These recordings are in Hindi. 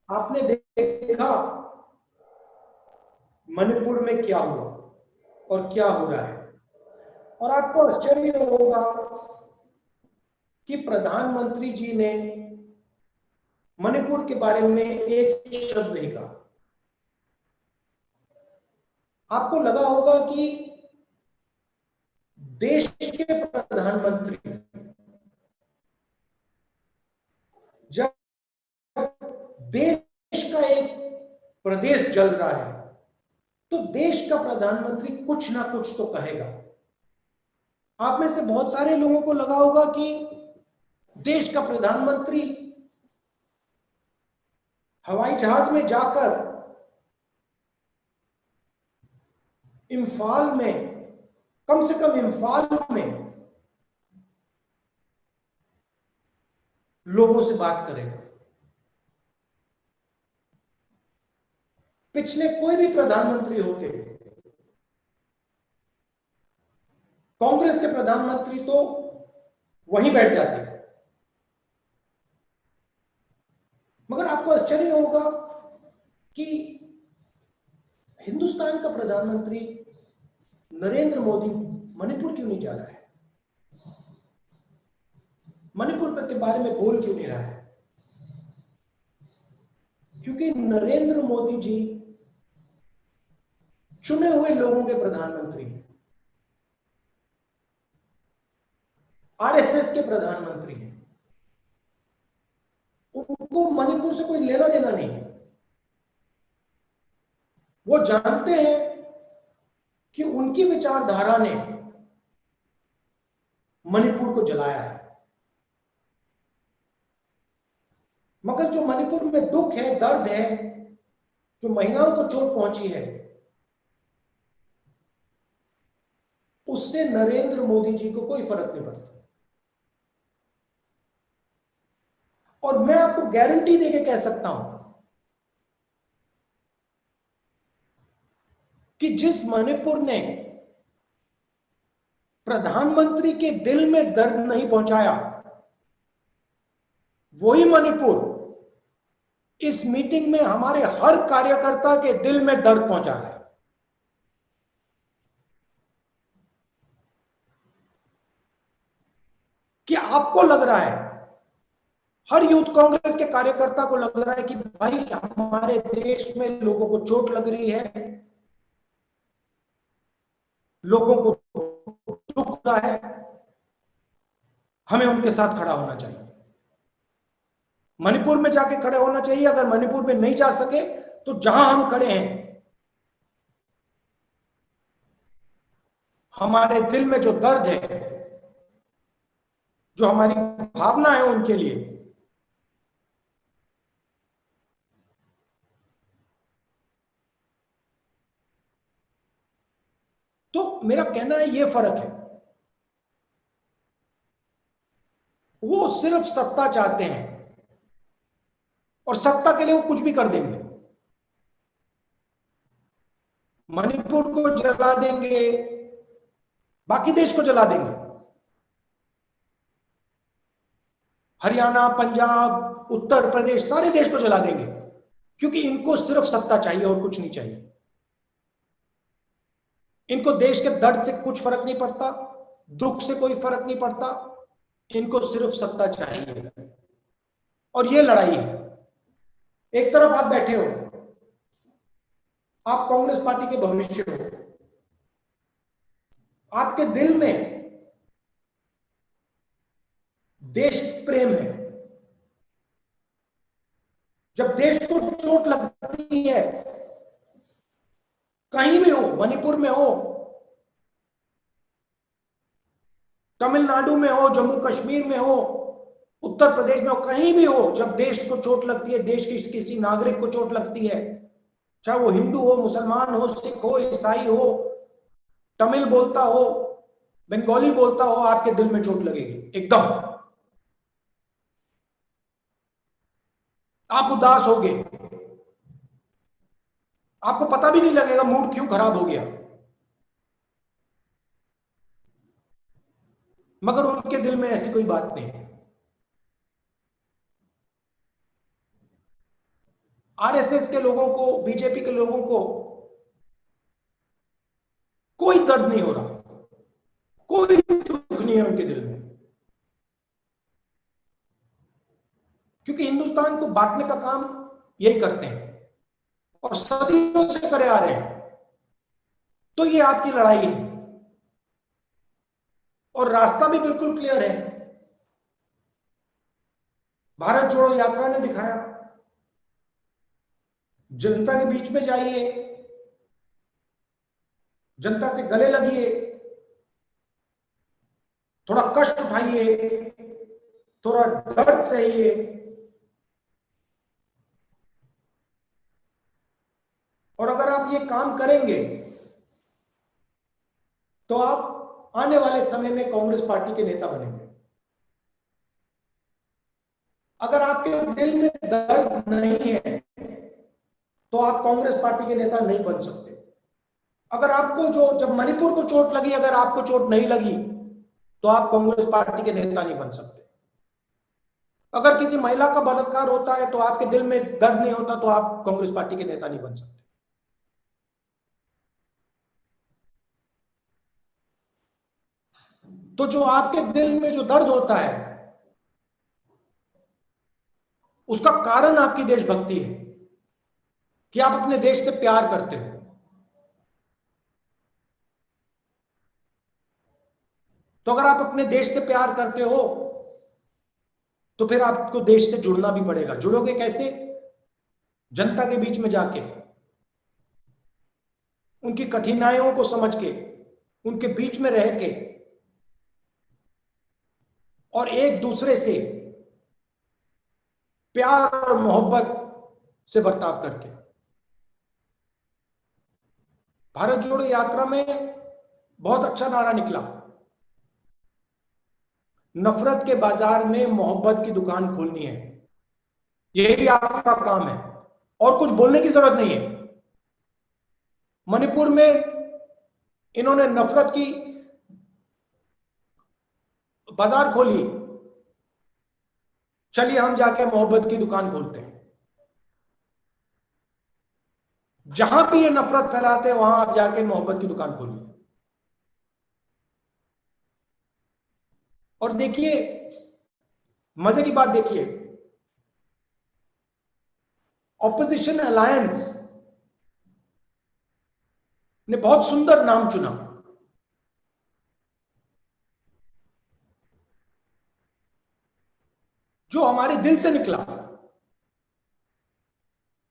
आपने देखा मणिपुर में क्या हुआ और क्या हो रहा है, और आपको आश्चर्य होगा कि प्रधानमंत्री जी ने मणिपुर के बारे में एक शब्द नहीं कहा। आपको लगा होगा कि देश के प्रधानमंत्री जब देश का एक प्रदेश जल रहा है तो देश का प्रधानमंत्री कुछ ना कुछ तो कहेगा। आप में से बहुत सारे लोगों को लगा होगा कि देश का प्रधानमंत्री हवाई जहाज में जाकर इम्फाल में, कम से कम इम्फाल में लोगों से बात करेगा। पिछले कोई भी प्रधानमंत्री होते, कांग्रेस के प्रधानमंत्री तो वहीं बैठ जाते, मगर आपको आश्चर्य होगा कि हिंदुस्तान का प्रधानमंत्री नरेंद्र मोदी मणिपुर क्यों नहीं जा रहा है, मणिपुर के बारे में बोल क्यों नहीं रहा है? क्योंकि नरेंद्र मोदी जी चुने हुए लोगों के प्रधानमंत्री हैं, आरएसएस के प्रधानमंत्री हैं। उनको मणिपुर से कोई लेना देना नहीं। वो जानते हैं कि उनकी विचारधारा ने मणिपुर को जलाया है, मगर जो मणिपुर में दुख है, दर्द है, जो महिलाओं को चोट पहुंची है, उससे नरेंद्र मोदी जी को कोई फर्क नहीं पड़ता। और मैं आपको गारंटी देके कह सकता हूं कि जिस मणिपुर ने प्रधानमंत्री के दिल में दर्द नहीं पहुंचाया, वही मणिपुर इस मीटिंग में हमारे हर कार्यकर्ता के दिल में दर्द पहुंचा है। कि आपको लग रहा है, हर यूथ कांग्रेस के कार्यकर्ता को लग रहा है कि भाई हमारे देश में लोगों को चोट लग रही है, लोगों को दुख रहा है, हमें उनके साथ खड़ा होना चाहिए, मणिपुर में जाके खड़े होना चाहिए। अगर मणिपुर में नहीं जा सके तो जहां हम खड़े हैं, हमारे दिल में जो दर्द है, जो हमारी भावना है उनके लिए, तो मेरा कहना है ये फर्क है। वो सिर्फ सत्ता चाहते हैं और सत्ता के लिए वो कुछ भी कर देंगे। मणिपुर को जला देंगे, बाकी देश को जला देंगे, हरियाणा, पंजाब, उत्तर प्रदेश, सारे देश को जला देंगे, क्योंकि इनको सिर्फ सत्ता चाहिए और कुछ नहीं चाहिए। इनको देश के दर्द से कुछ फर्क नहीं पड़ता, दुख से कोई फर्क नहीं पड़ता, इनको सिर्फ सत्ता चाहिए। और ये लड़ाई है। एक तरफ आप बैठे हो, आप कांग्रेस पार्टी के भविष्य हो, आपके दिल में देश प्रेम है। जब देश को चोट लगती है, कहीं भी हो, मणिपुर में हो, तमिलनाडु में हो, जम्मू कश्मीर में हो, उत्तर प्रदेश में हो, कहीं भी हो, जब देश को चोट लगती है, देश की किसी नागरिक को चोट लगती है, चाहे वो हिंदू हो, मुसलमान हो, सिख हो, ईसाई हो, तमिल बोलता हो, बंगाली बोलता हो, आपके दिल में चोट लगेगी एकदम। आप उदास होगे, आपको पता भी नहीं लगेगा मूड क्यों खराब हो गया, मगर उनके दिल में ऐसी कोई बात नहीं है। आरएसएस के लोगों को, बीजेपी के लोगों को कोई दर्द नहीं हो रहा, कोई दुख नहीं है उनके दिल में, क्योंकि हिंदुस्तान को बांटने का काम यही करते हैं और सदियों से करे आ रहे हैं। तो ये आपकी लड़ाई है और रास्ता भी बिल्कुल क्लियर है। भारत जोड़ो यात्रा ने दिखाया, जनता के बीच में जाइए, जनता से गले लगिए, थोड़ा कष्ट उठाइए, थोड़ा दर्द सहिए, और अगर आप ये काम करेंगे तो आप आने वाले समय में कांग्रेस पार्टी के नेता बनेंगे। अगर आपके दिल में दर्द नहीं है तो आप कांग्रेस पार्टी के नेता नहीं बन सकते। अगर आपको जब मणिपुर को चोट लगी, अगर आपको चोट नहीं लगी तो आप कांग्रेस पार्टी के नेता नहीं बन सकते। अगर किसी महिला का बलात्कार होता है तो आपके दिल में दर्द नहीं होता तो आप कांग्रेस पार्टी के नेता नहीं बन सकते। तो जो आपके दिल में जो दर्द होता है उसका कारण आपकी देशभक्ति है कि आप अपने देश से प्यार करते हो। तो अगर आप अपने देश से प्यार करते हो तो फिर आपको देश से जुड़ना भी पड़ेगा। जुड़ोगे कैसे? जनता के बीच में जाके, उनकी कठिनाइयों को समझ के, उनके बीच में रह के और एक दूसरे से प्यार और मोहब्बत से बर्ताव करके। भारत जोड़ो यात्रा में बहुत अच्छा नारा निकला, नफरत के बाजार में मोहब्बत की दुकान खोलनी है। यही आपका काम है और कुछ बोलने की जरूरत नहीं है। मणिपुर में इन्होंने नफरत की बाजार खोली, चलिए हम जाके मोहब्बत की दुकान खोलते हैं। जहां भी ये नफरत फैलाते हैं वहां आप जाके मोहब्बत की दुकान खोलिए। और देखिए, मजे की बात देखिए, ऑपोजिशन अलायंस ने बहुत सुंदर नाम चुना। जो हमारे दिल से निकला,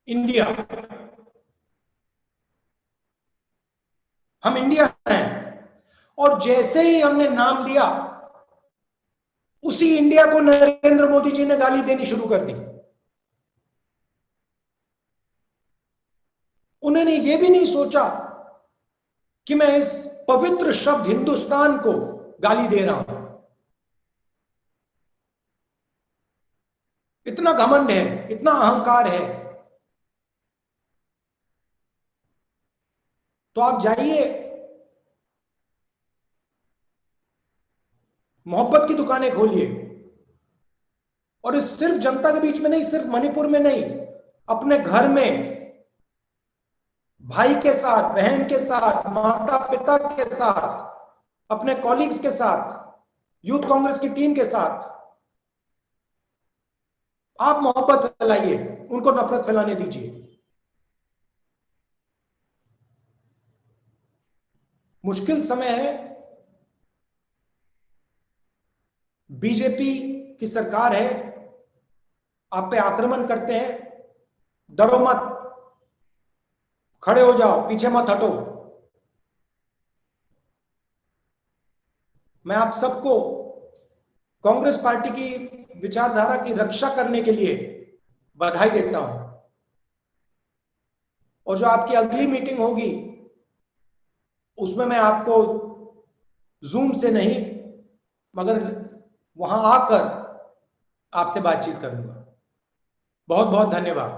इंडिया। हम इंडिया हैं और जैसे ही हमने नाम लिया उसी इंडिया को नरेंद्र मोदी जी ने गाली देनी शुरू कर दी। उन्होंने ये भी नहीं सोचा कि मैं इस पवित्र शब्द हिंदुस्तान को गाली दे रहा हूं। इतना घमंड है, इतना अहंकार है। तो आप जाइए, मोहब्बत की दुकानें खोलिए, और इस सिर्फ जनता के बीच में नहीं, सिर्फ मणिपुर में नहीं, अपने घर में भाई के साथ, बहन के साथ, माता पिता के साथ, अपने कॉलीग्स के साथ, यूथ कांग्रेस की टीम के साथ आप मोहब्बत फैलाइए, उनको नफरत फैलाने दीजिए। मुश्किल समय है, बीजेपी की सरकार है, आप पे आक्रमण करते हैं, डरो मत, खड़े हो जाओ, पीछे मत हटो। मैं आप सबको कांग्रेस पार्टी की विचारधारा की रक्षा करने के लिए बधाई देता हूं। और जो आपकी अगली मीटिंग होगी उसमें मैं आपको जूम से नहीं मगर वहां आकर आपसे बातचीत करूंगा। बहुत बहुत धन्यवाद।